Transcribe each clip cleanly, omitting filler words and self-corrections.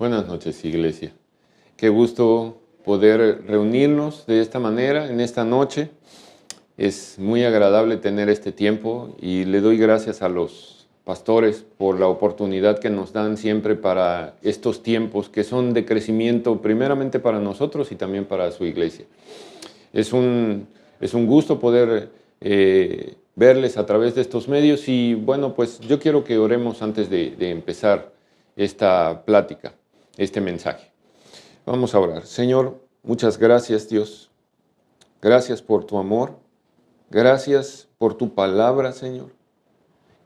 Buenas noches, iglesia. Qué gusto poder reunirnos de esta manera en esta noche. Es muy agradable tener este tiempo y le doy gracias a los pastores por la oportunidad que nos dan siempre para estos tiempos que son de crecimiento primeramente para nosotros y también para su iglesia. Es un gusto poder verles a través de estos medios y bueno, pues yo quiero que oremos antes de empezar esta plática, este mensaje. Vamos a orar. Señor, muchas gracias, Dios. Gracias por tu amor. Gracias por tu palabra, Señor,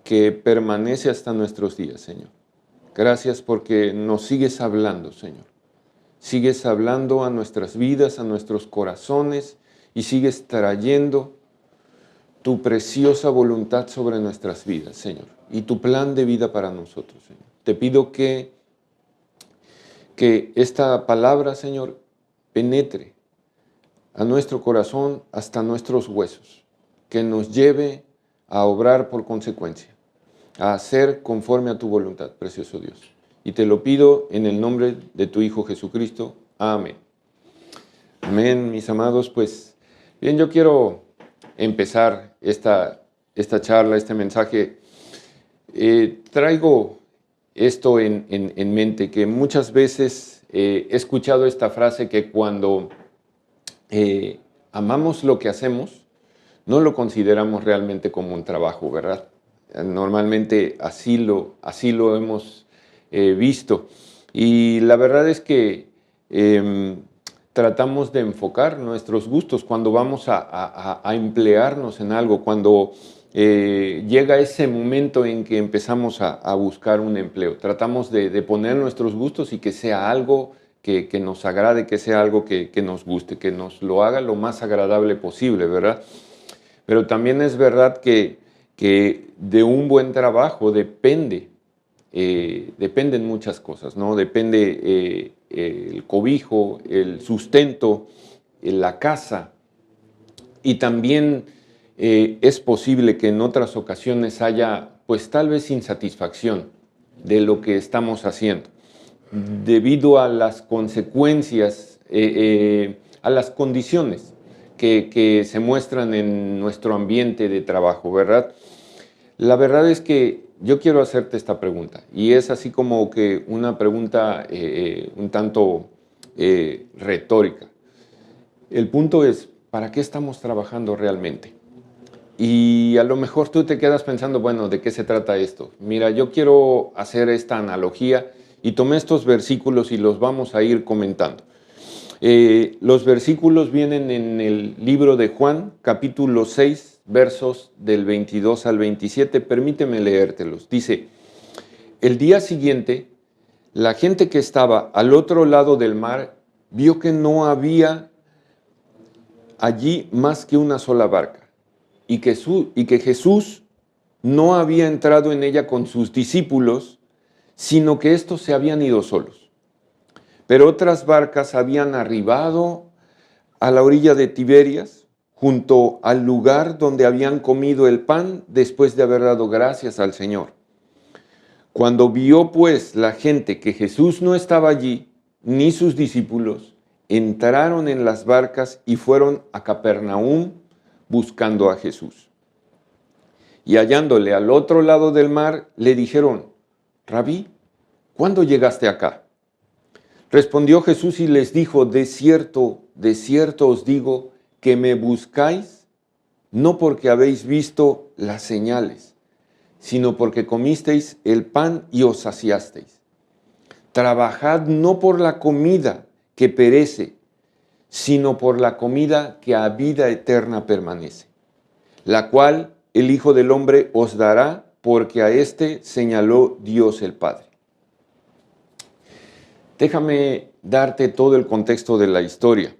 que permanece hasta nuestros días, Señor. Gracias porque nos sigues hablando, Señor. Sigues hablando a nuestras vidas, a nuestros corazones y sigues trayendo tu preciosa voluntad sobre nuestras vidas, Señor, y tu plan de vida para nosotros, Señor. Te pido que esta palabra, Señor, penetre a nuestro corazón hasta nuestros huesos, que nos lleve a obrar por consecuencia, a hacer conforme a tu voluntad, precioso Dios. Y te lo pido en el nombre de tu Hijo Jesucristo. Amén. Amén, mis amados. Pues bien, yo quiero empezar esta charla, este mensaje. Traigo esto en mente, que muchas veces he escuchado esta frase que cuando amamos lo que hacemos, no lo consideramos realmente como un trabajo, ¿verdad? Normalmente así lo hemos visto. Y la verdad es que tratamos de enfocar nuestros gustos cuando vamos a emplearnos en algo, cuando llega ese momento en que empezamos a buscar un empleo. Tratamos de poner nuestros gustos y que sea algo que nos agrade, que sea algo que nos guste, que nos lo haga lo más agradable posible, ¿verdad? Pero también es verdad que de un buen trabajo dependen muchas cosas, ¿no? Depende el cobijo, el sustento, la casa, y también es posible que en otras ocasiones haya, pues tal vez insatisfacción de lo que estamos haciendo, debido a las consecuencias, a las condiciones que se muestran en nuestro ambiente de trabajo, ¿verdad? La verdad es que yo quiero hacerte esta pregunta, y es así como que una pregunta un tanto retórica. El punto es, ¿para qué estamos trabajando realmente? Y a lo mejor tú te quedas pensando, bueno, ¿de qué se trata esto? Mira, yo quiero hacer esta analogía y tomé estos versículos y los vamos a ir comentando. Los versículos vienen en el libro de Juan, capítulo 6, versos del 22 al 27. Permíteme leértelos. Dice, el día siguiente, la gente que estaba al otro lado del mar vio que no había allí más que una sola barca y que Jesús no había entrado en ella con sus discípulos, sino que estos se habían ido solos. Pero otras barcas habían arribado a la orilla de Tiberias, junto al lugar donde habían comido el pan después de haber dado gracias al Señor. Cuando vio pues la gente que Jesús no estaba allí, ni sus discípulos, entraron en las barcas y fueron a Capernaum buscando a Jesús. Y hallándole al otro lado del mar, le dijeron, Rabí, ¿cuándo llegaste acá? Respondió Jesús y les dijo, de cierto os digo que me buscáis, no porque habéis visto las señales, sino porque comisteis el pan y os saciasteis. Trabajad no por la comida que perece, sino por la comida que a vida eterna permanece, la cual el Hijo del Hombre os dará, porque a éste señaló Dios el Padre. Déjame darte todo el contexto de la historia.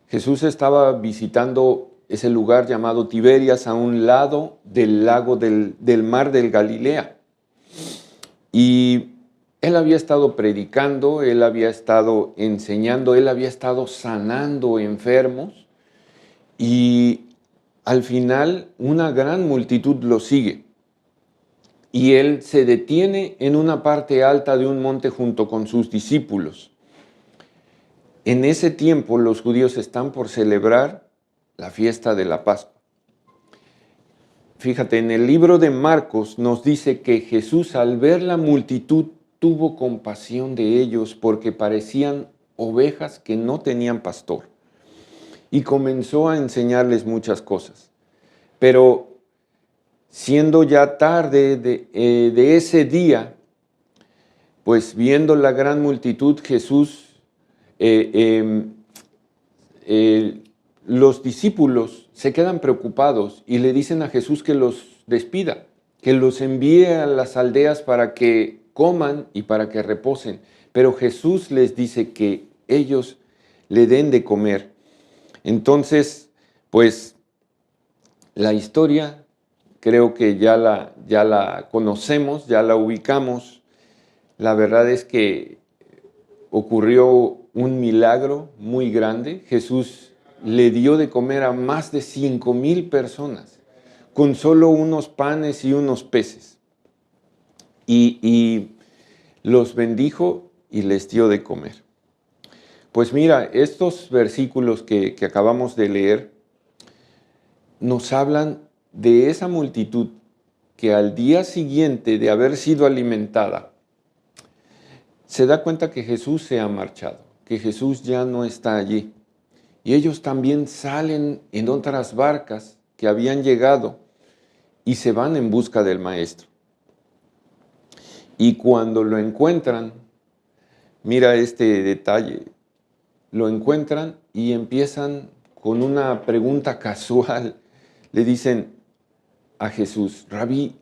Jesús estaba visitando ese lugar llamado Tiberias, a un lado del lago del mar del Galilea. Y él había estado predicando, él había estado enseñando, él había estado sanando enfermos, y al final una gran multitud lo sigue. y él se detiene en una parte alta de un monte junto con sus discípulos. En ese tiempo los judíos están por celebrar la fiesta de la Pascua. Fíjate, en el libro de Marcos nos dice que Jesús, al ver la multitud, tuvo compasión de ellos porque parecían ovejas que no tenían pastor, y comenzó a enseñarles muchas cosas. Pero siendo ya tarde de ese día, pues viendo la gran multitud, Jesús, los discípulos se quedan preocupados y le dicen a Jesús que los despida, que los envíe a las aldeas para que coman y para que reposen. Pero Jesús les dice que ellos le den de comer. Entonces, pues, la historia creo que ya la conocemos, ya la ubicamos. La verdad es que ocurrió un milagro muy grande. Jesús le dio de comer a más de 5,000 personas con solo unos panes y unos peces. Y los bendijo y les dio de comer. Pues mira, estos versículos que acabamos de leer nos hablan de esa multitud que al día siguiente de haber sido alimentada, se da cuenta que Jesús se ha marchado, que Jesús ya no está allí. Y ellos también salen en otras barcas que habían llegado y se van en busca del maestro. Y cuando lo encuentran, mira este detalle, lo encuentran y empiezan con una pregunta casual. Le dicen a Jesús: Rabí,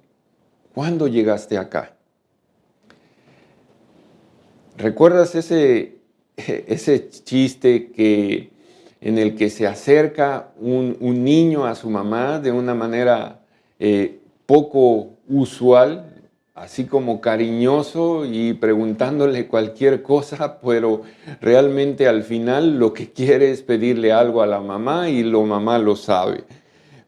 ¿cuándo llegaste acá? ¿Recuerdas ese chiste en el que se acerca un niño a su mamá de una manera poco usual, así como cariñoso y preguntándole cualquier cosa, pero realmente al final lo que quiere es pedirle algo a la mamá y la mamá lo sabe?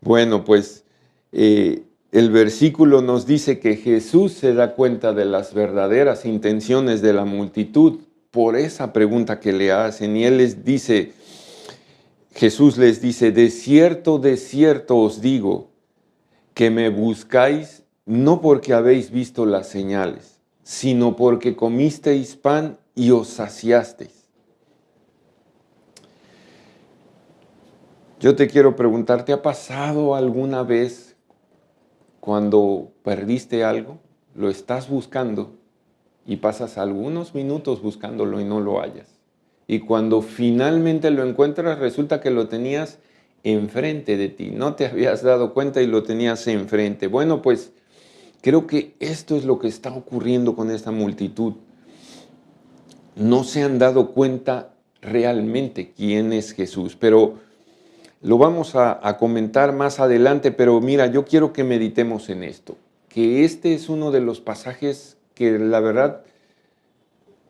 Bueno, pues el versículo nos dice que Jesús se da cuenta de las verdaderas intenciones de la multitud por esa pregunta que le hacen, y él les dice, Jesús les dice: de cierto os digo, que me buscáis no porque habéis visto las señales, sino porque comisteis pan y os saciasteis. Yo te quiero preguntar, ¿te ha pasado alguna vez cuando perdiste algo, lo estás buscando y pasas algunos minutos buscándolo y no lo hallas? Y cuando finalmente lo encuentras, resulta que lo tenías enfrente de ti. No te habías dado cuenta y lo tenías enfrente. Bueno, pues creo que esto es lo que está ocurriendo con esta multitud. No se han dado cuenta realmente quién es Jesús, pero lo vamos a comentar más adelante. Pero mira, yo quiero que meditemos en esto, que este es uno de los pasajes que la verdad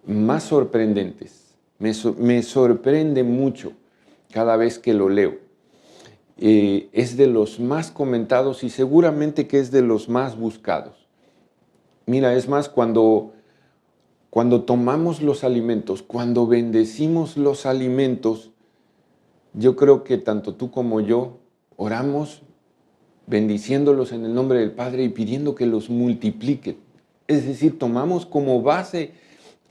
más sorprendentes. Me sorprende mucho cada vez que lo leo. Es de los más comentados y seguramente que es de los más buscados. Mira, es más, cuando tomamos los alimentos, cuando bendecimos los alimentos, yo creo que tanto tú como yo oramos bendiciéndolos en el nombre del Padre y pidiendo que los multiplique. Es decir, tomamos como base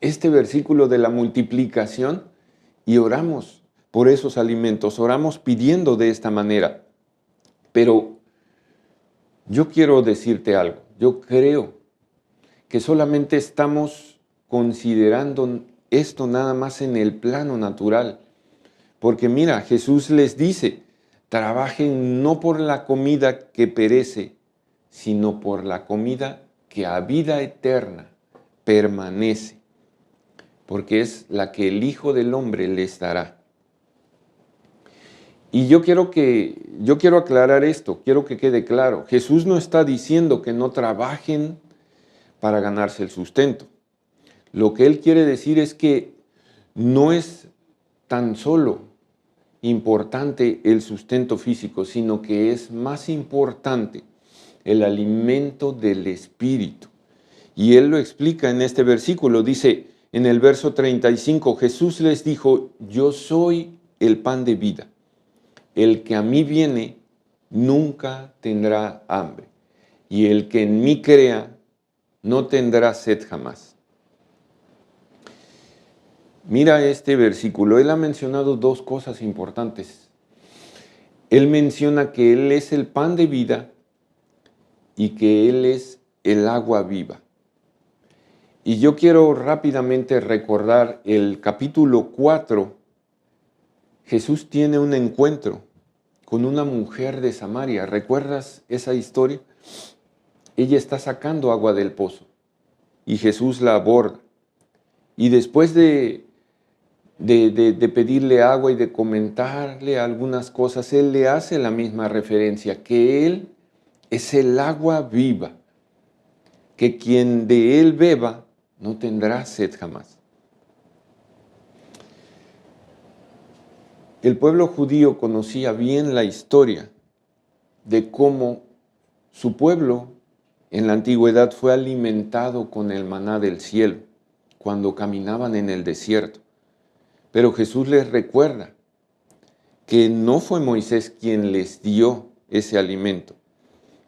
este versículo de la multiplicación y oramos por esos alimentos, oramos pidiendo de esta manera. Pero yo quiero decirte algo, yo creo que solamente estamos considerando esto nada más en el plano natural. Porque mira, Jesús les dice, trabajen no por la comida que perece, sino por la comida que a vida eterna permanece, porque es la que el Hijo del Hombre les dará. Y yo quiero aclarar esto, quiero que quede claro. Jesús no está diciendo que no trabajen para ganarse el sustento. Lo que Él quiere decir es que no es tan solo importante el sustento físico, sino que es más importante el alimento del Espíritu. Y él lo explica en este versículo, dice en el verso 35, Jesús les dijo, yo soy el pan de vida. El que a mí viene nunca tendrá hambre, y el que en mí crea no tendrá sed jamás. Mira este versículo, él ha mencionado dos cosas importantes. Él menciona que Él es el pan de vida y que Él es el agua viva. Y yo quiero rápidamente recordar el capítulo 4. Jesús tiene un encuentro con una mujer de Samaria. ¿Recuerdas esa historia? Ella está sacando agua del pozo y Jesús la aborda. Y después de pedirle agua y de comentarle algunas cosas, Él le hace la misma referencia, que Él es el agua viva, que quien de Él beba no tendrá sed jamás. El pueblo judío conocía bien la historia de cómo su pueblo en la antigüedad fue alimentado con el maná del cielo cuando caminaban en el desierto. Pero Jesús les recuerda que no fue Moisés quien les dio ese alimento.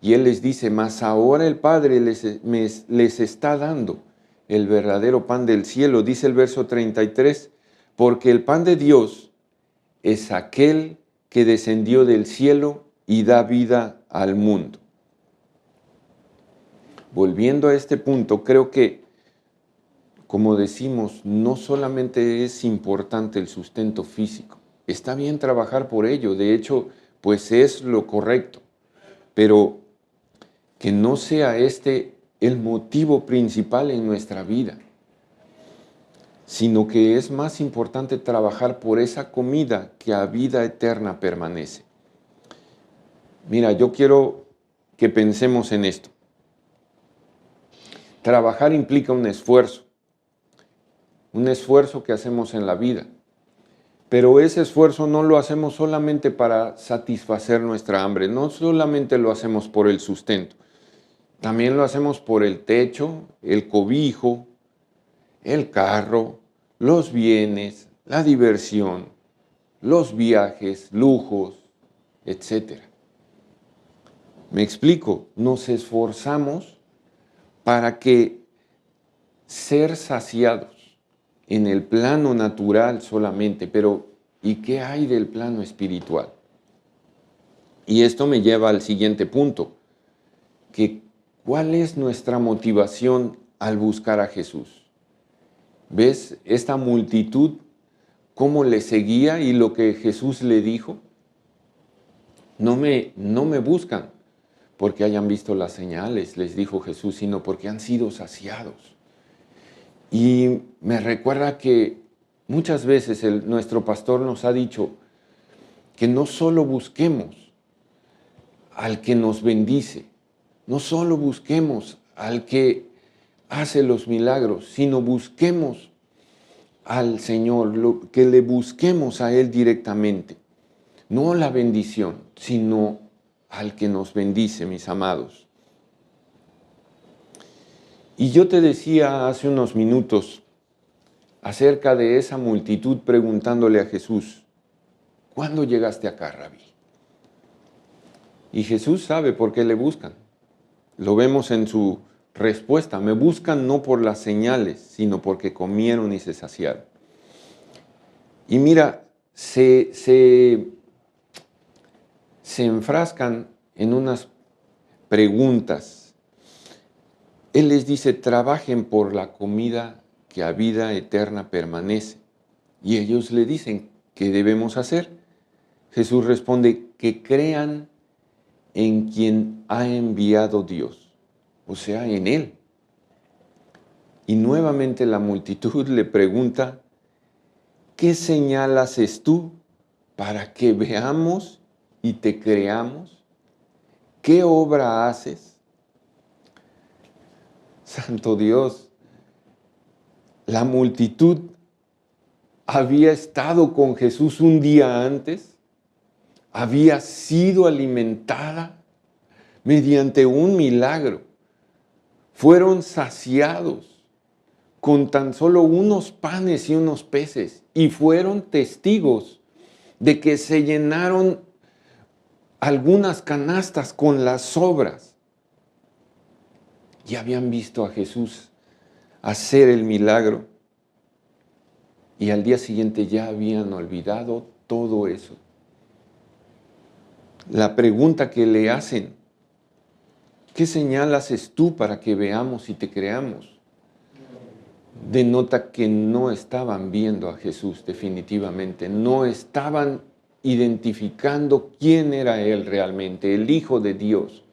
Y Él les dice, mas ahora el Padre les está dando el verdadero pan del cielo. Dice el verso 33, porque el pan de Dios es aquel que descendió del cielo y da vida al mundo. Volviendo a este punto, creo que, como decimos, no solamente es importante el sustento físico. Está bien trabajar por ello, de hecho, pues es lo correcto. Pero que no sea este el motivo principal en nuestra vida, sino que es más importante trabajar por esa comida que a vida eterna permanece. Mira, yo quiero que pensemos en esto. Trabajar implica un esfuerzo que hacemos en la vida. Pero ese esfuerzo no lo hacemos solamente para satisfacer nuestra hambre, no solamente lo hacemos por el sustento, también lo hacemos por el techo, el cobijo, el carro, los bienes, la diversión, los viajes, lujos, etc. Me explico, nos esforzamos para que ser saciados en el plano natural solamente, pero ¿y qué hay del plano espiritual? Y esto me lleva al siguiente punto, que ¿cuál es nuestra motivación al buscar a Jesús? ¿Ves esta multitud, cómo le seguía y lo que Jesús le dijo? No me buscan porque hayan visto las señales, les dijo Jesús, sino porque han sido saciados. Y me recuerda que muchas veces nuestro pastor nos ha dicho que no solo busquemos al que nos bendice, no solo busquemos al que hace los milagros, sino busquemos al Señor, que le busquemos a Él directamente. No la bendición, sino al que nos bendice, mis amados. Y yo te decía hace unos minutos acerca de esa multitud preguntándole a Jesús, ¿cuándo llegaste acá, Rabí? Y Jesús sabe por qué le buscan. Lo vemos en su respuesta, me buscan no por las señales, sino porque comieron y se saciaron. Y mira, se enfrascan en unas preguntas. Él les dice, trabajen por la comida que a vida eterna permanece. Y ellos le dicen, ¿qué debemos hacer? Jesús responde, que crean en quien ha enviado Dios, o sea, en Él. Y nuevamente la multitud le pregunta, ¿qué señal haces tú para que veamos y te creamos? ¿Qué obra haces? Santo Dios, la multitud había estado con Jesús un día antes, había sido alimentada mediante un milagro. Fueron saciados con tan solo unos panes y unos peces y fueron testigos de que se llenaron algunas canastas con las sobras. Ya habían visto a Jesús hacer el milagro y al día siguiente ya habían olvidado todo eso. La pregunta que le hacen: ¿qué señal haces tú para que veamos y te creamos? Denota que no estaban viendo a Jesús definitivamente, no estaban identificando quién era Él realmente, el Hijo de Dios.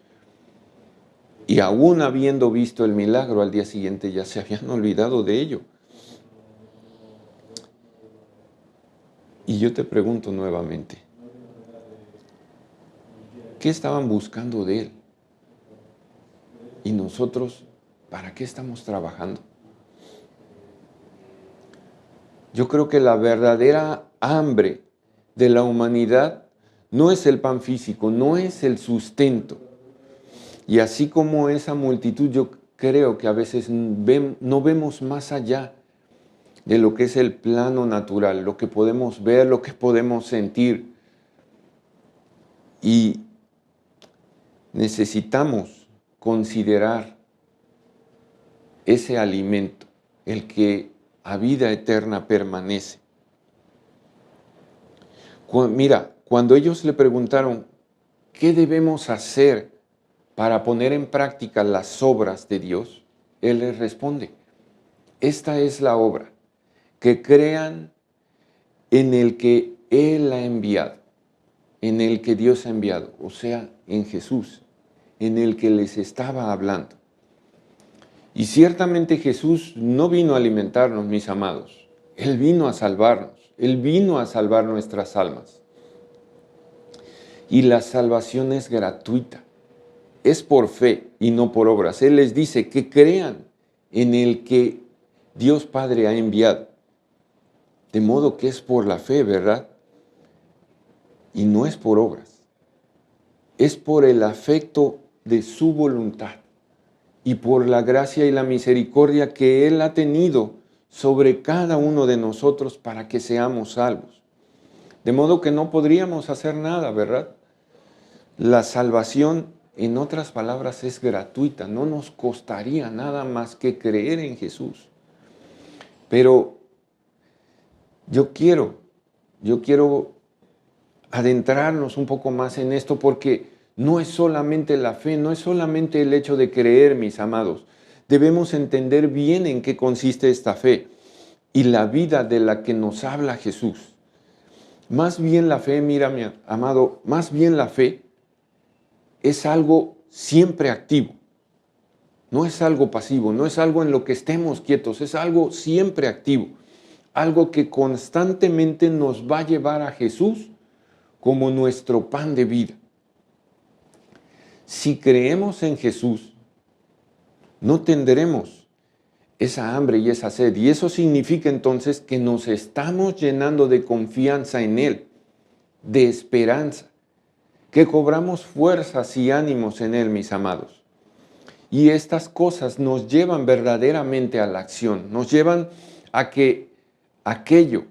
Y aún habiendo visto el milagro, al día siguiente ya se habían olvidado de ello. Y yo te pregunto nuevamente, ¿qué estaban buscando de Él? ¿Y nosotros para qué estamos trabajando? Yo creo que la verdadera hambre de la humanidad no es el pan físico, no es el sustento. Y así como esa multitud, yo creo que a veces no vemos más allá de lo que es el plano natural, lo que podemos ver, lo que podemos sentir. Y necesitamos considerar ese alimento, el que a vida eterna permanece. Mira, cuando ellos le preguntaron, ¿qué debemos hacer para poner en práctica las obras de Dios? Él les responde, esta es la obra, que crean en el que Él ha enviado, en el que Dios ha enviado, o sea, en Jesús, en el que les estaba hablando. Y ciertamente Jesús no vino a alimentarnos, mis amados. Él vino a salvarnos. Él vino a salvar nuestras almas. Y la salvación es gratuita. Es por fe y no por obras. Él les dice que crean en el que Dios Padre ha enviado. De modo que es por la fe, ¿verdad? Y no es por obras. Es por el afecto de su voluntad y por la gracia y la misericordia que Él ha tenido sobre cada uno de nosotros para que seamos salvos. De modo que no podríamos hacer nada, ¿verdad? La salvación, en otras palabras, es gratuita. No nos costaría nada más que creer en Jesús. Pero yo quiero adentrarnos un poco más en esto porque no es solamente la fe, no es solamente el hecho de creer, mis amados. Debemos entender bien en qué consiste esta fe y la vida de la que nos habla Jesús. Más bien la fe, mira mi amado, más bien la fe es algo siempre activo. No es algo pasivo, no es algo en lo que estemos quietos, es algo siempre activo. Algo que constantemente nos va a llevar a Jesús como nuestro pan de vida. Si creemos en Jesús, no tendremos esa hambre y esa sed. Y eso significa entonces que nos estamos llenando de confianza en Él, de esperanza, que cobramos fuerzas y ánimos en Él, mis amados. Y estas cosas nos llevan verdaderamente a la acción, nos llevan a que aquello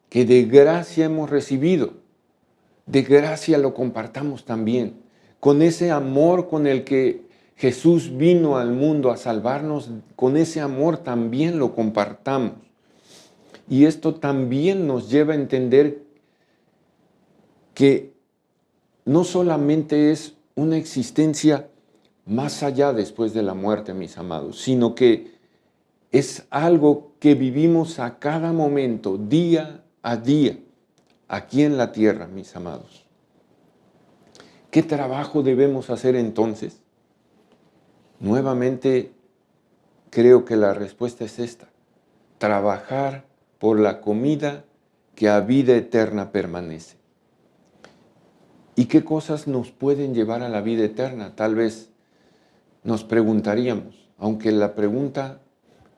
que de gracia hemos recibido, de gracia lo compartamos también, con ese amor con el que Jesús vino al mundo a salvarnos, con ese amor también lo compartamos. Y esto también nos lleva a entender que no solamente es una existencia más allá después de la muerte, mis amados, sino que es algo que vivimos a cada momento, día a día, aquí en la tierra, mis amados. ¿Qué trabajo debemos hacer entonces? Nuevamente, creo que la respuesta es esta: trabajar por la comida que a vida eterna permanece. ¿Y qué cosas nos pueden llevar a la vida eterna? Tal vez nos preguntaríamos, aunque la pregunta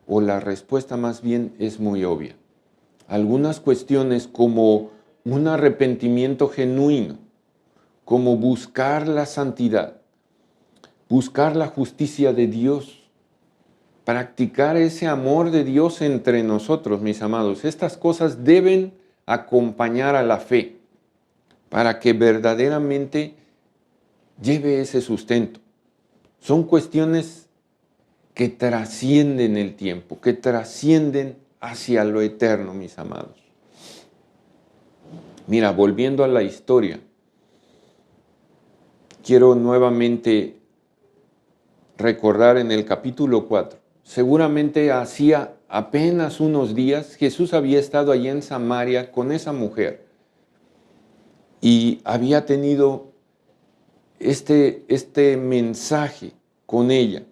o la respuesta más bien es muy obvia. Algunas cuestiones como un arrepentimiento genuino, como buscar la santidad, buscar la justicia de Dios, practicar ese amor de Dios entre nosotros, mis amados. Estas cosas deben acompañar a la fe para que verdaderamente lleve ese sustento. Son cuestiones que trascienden el tiempo, que trascienden hacia lo eterno, mis amados. Mira, volviendo a la historia, quiero nuevamente recordar en el capítulo 4. Seguramente hacía apenas unos días Jesús había estado allí en Samaria con esa mujer y había tenido este mensaje con ella.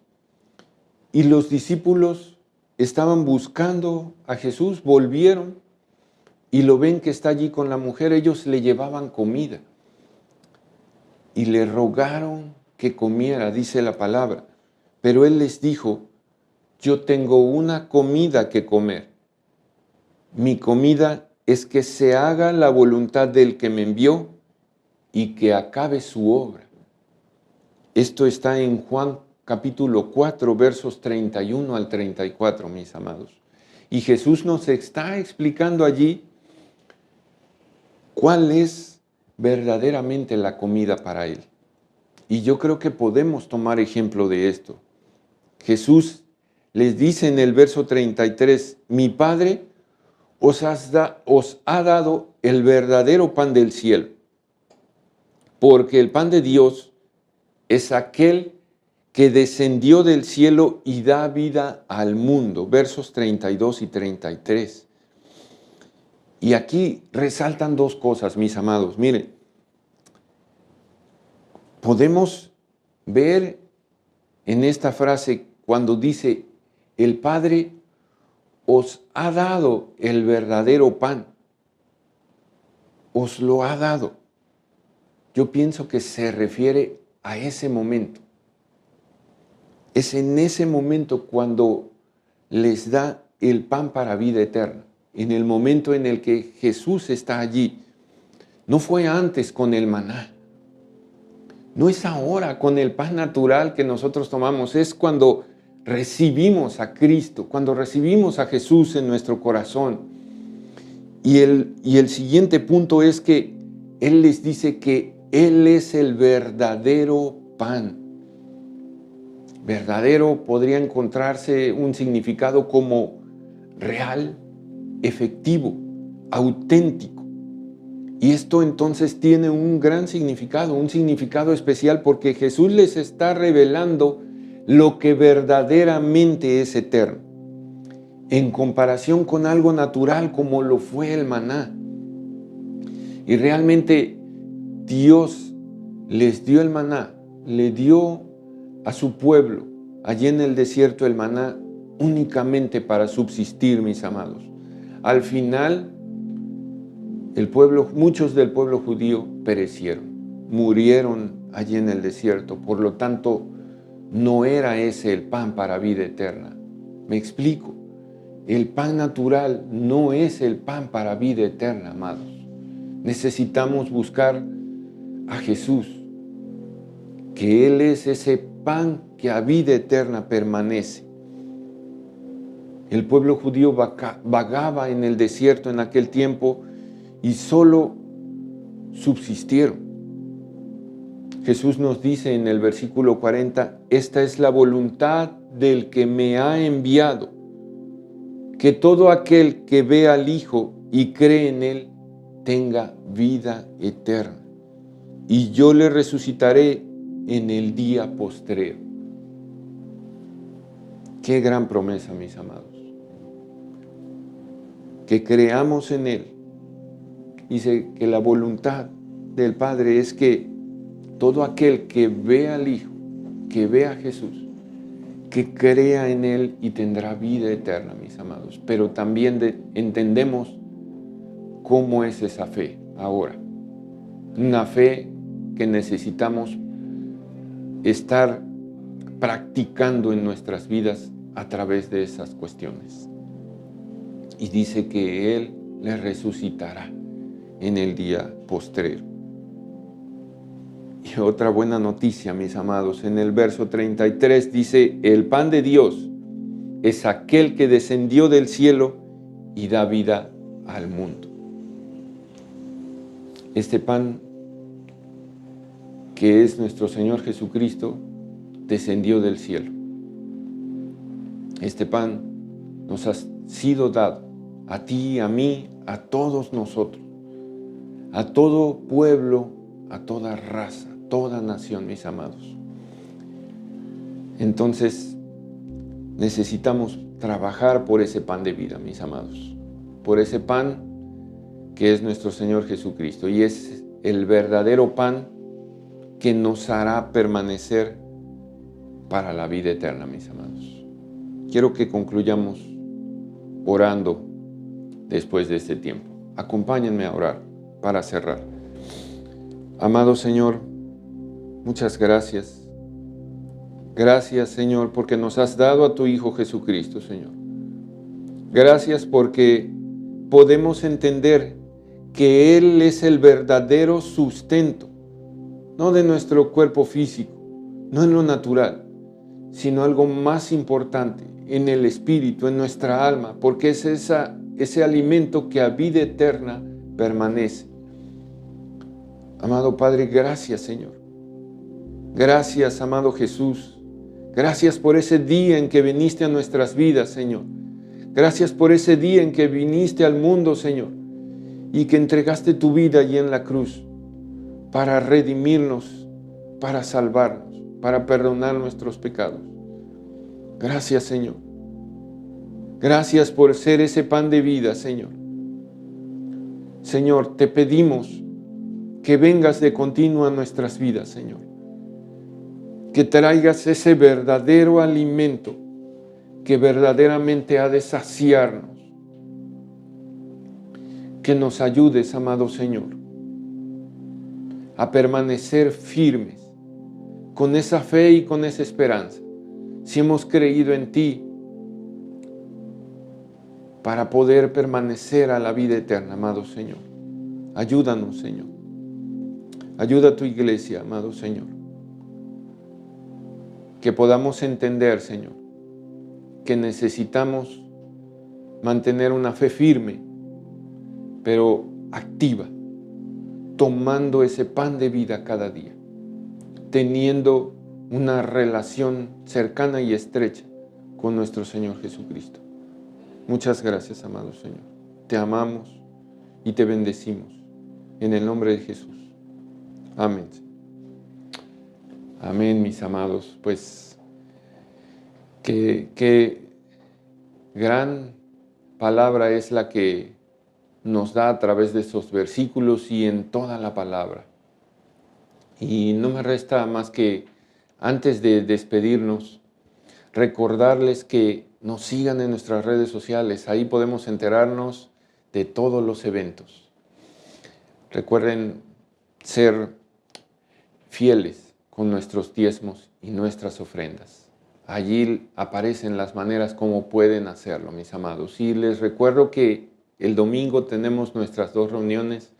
Y los discípulos estaban buscando a Jesús, volvieron y lo ven que está allí con la mujer. Ellos le llevaban comida y le rogaron que comiera, dice la palabra. Pero él les dijo: yo tengo una comida que comer. Mi comida es que se haga la voluntad del que me envió y que acabe su obra. Esto está en Juan capítulo 4, versos 31 al 34, mis amados. Y Jesús nos está explicando allí cuál es verdaderamente la comida para Él. Y yo creo que podemos tomar ejemplo de esto. Jesús les dice en el verso 33, mi Padre os ha dado el verdadero pan del cielo, porque el pan de Dios es aquel que descendió del cielo y da vida al mundo. Versos 32 y 33. Y aquí resaltan dos cosas, mis amados. Miren, podemos ver en esta frase cuando dice, el Padre os ha dado el verdadero pan. Os lo ha dado. Yo pienso que se refiere a ese momento. Es en ese momento cuando les da el pan para vida eterna. En el momento en el que Jesús está allí. No fue antes con el maná. No es ahora con el pan natural que nosotros tomamos. Es cuando recibimos a Cristo, cuando recibimos a Jesús en nuestro corazón. Y el siguiente punto es que Él les dice que Él es el verdadero pan. Verdadero podría encontrarse un significado como real, efectivo, auténtico. Y esto entonces tiene un gran significado, un significado especial, porque Jesús les está revelando lo que verdaderamente es eterno, en comparación con algo natural como lo fue el maná. Y realmente Dios les dio el maná, le dio a su pueblo allí en el desierto el maná únicamente para subsistir, mis amados. Al final, muchos del pueblo judío perecieron, murieron allí en el desierto. Por lo tanto, no era ese el pan para vida eterna. ¿Me explico? El pan natural no es el pan para vida eterna, amados. Necesitamos buscar a Jesús, que Él es ese pan que a vida eterna permanece. El pueblo judío vagaba en el desierto en aquel tiempo y solo subsistieron. Jesús nos dice en el versículo 40, esta es la voluntad del que me ha enviado, que todo aquel que ve al Hijo y cree en Él tenga vida eterna, y yo le resucitaré en el día postrero. Qué gran promesa, mis amados. Que creamos en Él. Dice que la voluntad del Padre es que todo aquel que ve al Hijo, que ve a Jesús, que crea en Él y tendrá vida eterna, mis amados. Pero también entendemos cómo es esa fe ahora. Una fe que necesitamos estar practicando en nuestras vidas a través de esas cuestiones. Y dice que Él le resucitará en el día postrero. Y otra buena noticia, mis amados, en el verso 33 dice, el pan de Dios es aquel que descendió del cielo y da vida al mundo. Este pan, que es nuestro Señor Jesucristo, descendió del cielo. Este pan nos ha sido dado a ti, a mí, a todos nosotros, a todo pueblo, a toda raza, toda nación, mis amados. Entonces, necesitamos trabajar por ese pan de vida, mis amados, por ese pan que es nuestro Señor Jesucristo, y es el verdadero pan que nos hará permanecer para la vida eterna, mis amados. Quiero que concluyamos orando después de este tiempo. Acompáñenme a orar para cerrar. Amado Señor, muchas gracias. Gracias, Señor, porque nos has dado a tu Hijo Jesucristo, Señor. Gracias porque podemos entender que Él es el verdadero sustento, no de nuestro cuerpo físico, no en lo natural, sino algo más importante, en el espíritu, en nuestra alma, porque es ese alimento que a vida eterna permanece. Amado Padre, gracias, Señor. Gracias, amado Jesús. Gracias por ese día en que viniste a nuestras vidas, Señor. Gracias por ese día en que viniste al mundo, Señor, y que entregaste tu vida allí en la cruz para redimirnos, para salvarnos, para perdonar nuestros pecados. Gracias, Señor. Gracias por ser ese pan de vida, Señor. Señor, te pedimos que vengas de continuo a nuestras vidas, Señor. Que traigas ese verdadero alimento que verdaderamente ha de saciarnos. Que nos ayudes, amado Señor, a permanecer firmes con esa fe y con esa esperanza. Si hemos creído en ti para poder permanecer a la vida eterna, amado Señor. Ayúdanos, Señor. Ayuda a tu iglesia, amado Señor. Que podamos entender, Señor, que necesitamos mantener una fe firme, pero activa, tomando ese pan de vida cada día, teniendo una relación cercana y estrecha con nuestro Señor Jesucristo. Muchas gracias, amado Señor. Te amamos y te bendecimos. En el nombre de Jesús. Amén. Amén, mis amados. Pues, qué gran palabra es la que nos da a través de esos versículos y en toda la palabra. Y no me resta más que, antes de despedirnos, recordarles que nos sigan en nuestras redes sociales. Ahí podemos enterarnos de todos los eventos. Recuerden ser fieles con nuestros diezmos y nuestras ofrendas. Allí aparecen las maneras como pueden hacerlo, mis amados. Y les recuerdo que el domingo tenemos nuestras 2 reuniones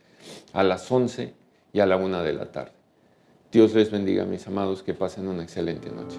a las 11 y a la 1 de la tarde. Dios les bendiga, mis amados, que pasen una excelente noche.